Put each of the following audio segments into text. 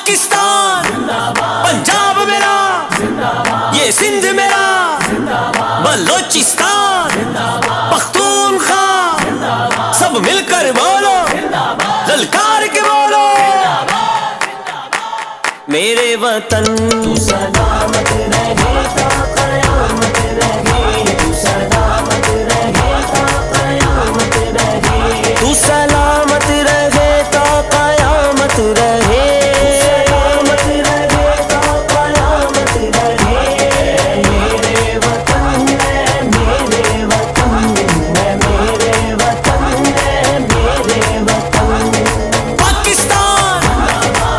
पाकिस्तान पंजाब मेरा, ये सिंध मेरा, बलोचिस्तान पख्तूनख्वा, सब मिलकर बोलो, ललकार के बोलो, मेरे वतन तू सलामत रहे ता क़यामत रहे, तू सलामत रहे ता क़यामत रहे, तू सलामत रहे ता क़यामत रहे, सलामत रहे ता क़यामत रहे। मेरे वतन है, मेरे वतन है, मेरे वतन है, मेरे वतन। पाकिस्तान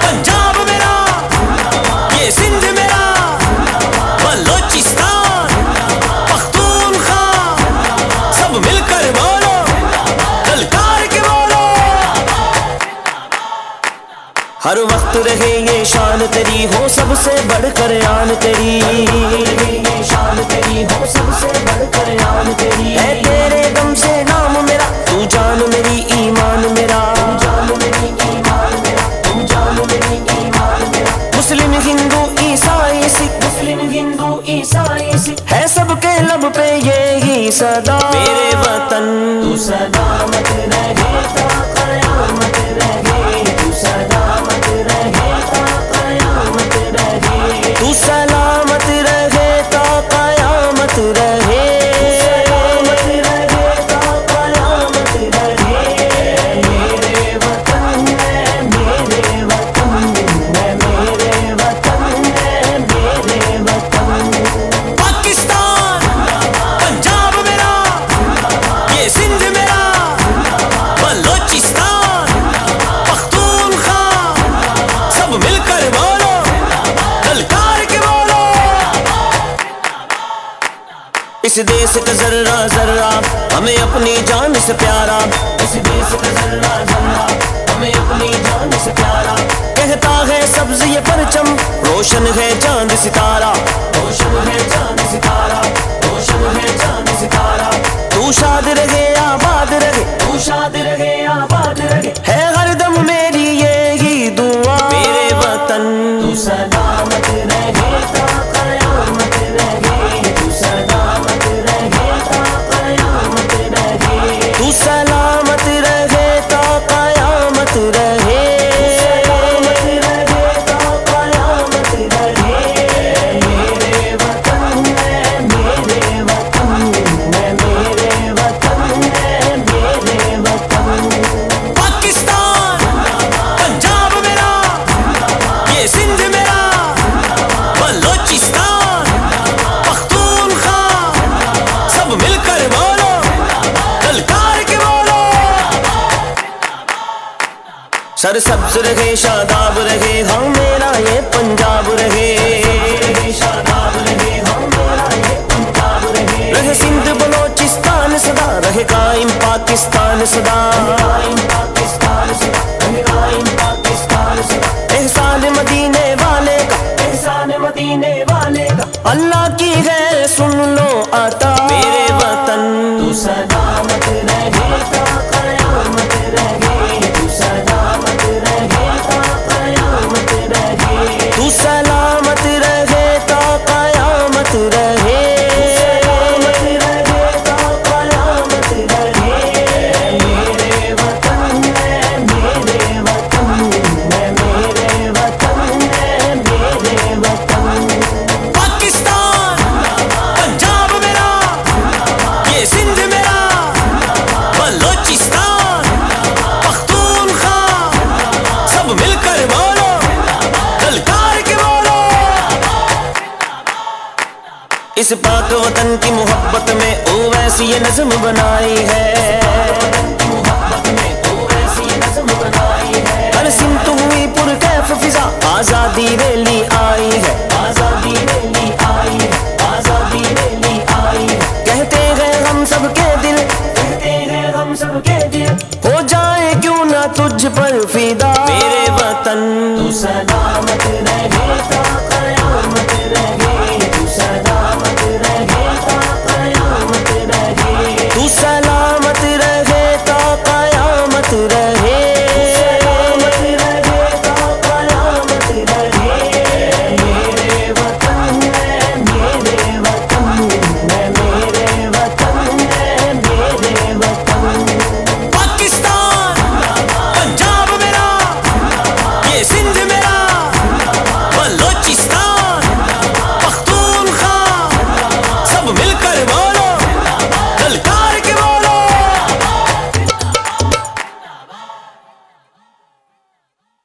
पंजाब मेरा, ये सिंध मेरा, बलोचिस्तान पख्तूनख्वा, सब मिलकर बोलो, ललकार के बोलो। हर वक्त रहे ये शान तेरी, हो सबसे बढ़कर आन तेरी, ये शान तेरी, हो सबसे बढ़कर आन तेरी। है तेरे दम से नाम मेरा, तू जान मेरी ईमान मेरा, तू जान मेरी ईमान मेरा, तू जान मेरी ईमान मेरा। मुस्लिम हिंदू ईसाई सिख, मुस्लिम हिंदू ईसाई सिख, है सबके लब पे ये ही सदा, मेरे वतन तू सलामत रहे ता क़यामत रहे, तू सलामत रहे ता क़यामत रहे, तू सलामत रहे ता क़यामत रहे, सलामत रहे ता क़यामत रहे। मेरे वतन है, मेरे वतन है, मेरे वतन है, मेरे वतन। पाकिस्तान पंजाब मेरा, ये सिंध मेरा, बलोचिस्तान पख्तूनख्वा, सब मिलकर बोलो, ललकार के बोलो। इस देश का जर्रा जर्रा हमें अपनी जान से प्यारा, इस देश का जर्रा जर्रा हमें अपनी जान से प्यारा। कहता है सब्ज ये परचम, रोशन है चांद सितारा, रोशन है चांद सितारा, रोशन है चांद सितारा। तू शाद रहे आबाद रहे, तू शाद रहे आबाद रहे, है हरदम मेरी ये ही दुआ, मेरे वतन तू सलामत रहे ता क़यामत रहे, तू सलामत रहे ता क़यामत रहे, तू सलामत रहे ता क़यामत रहे, सलामत रहे ता क़यामत रहे। मेरे वतन है, मेरे वतन है, मेरे वतन है, मेरे वतन। पाकिस्तान पंजाब मेरा, ये सिंध मेरा, बलोचिस्तान पख्तूनख्वा, सब मिलकर बोलो, ललकार के बोलो। सरसब्ज रहे शादाब रहे, हाँ मेरा ये पंजाब रहे, शादाब रहे, हाँ मेरा ये पंजाब रहे। रहे सिंध बलोचिस्तान सदा, रहे कायम पाकिस्तान सदा, कायम पाकिस्तान सदा, रहे कायम पाकिस्तान सदा। एहसान मदीने वाले का, एहसान मदीने वाले का, अल्लाह की है सुन लो अता, मेरे वतन तू सलामत रहे ता क़यामत रहे, तू सलामत रहे ता क़यामत रहे, तू सलामत रहे ता क़यामत रहे, सलामत रहे ता क़यामत रहे। मेरे वतन है, मेरे वतन है, मेरे वतन है, मेरे वतन। पाकिस्तान पंजाब मेरा, ये सिंध मेरा, बलोचिस्तान पख्तूनख्वा, सब मिलकर बोलो, ललकार के बोलो। इस पाक वतन की मोहब्बत में ओ वैसी ये नज़्म बनाई है, मोहब्बत में ओ वैसी ये नज़्म बनाई है। हर सिमत हुई पुरकैफ फिजा, आजादी रैली आई है, आजादी रैली आई है, आजादी रैली आई है। कहते हैं हम सबके दिल, कहते हैं हम सबके दिल, हो जाए क्यों ना तुझ पर फिदा, मेरे वतन तू सलामत रहे ता क़यामत रहे, तू सलामत रहे ता क़यामत रहे, तू सलामत रहे ता क़यामत रहे।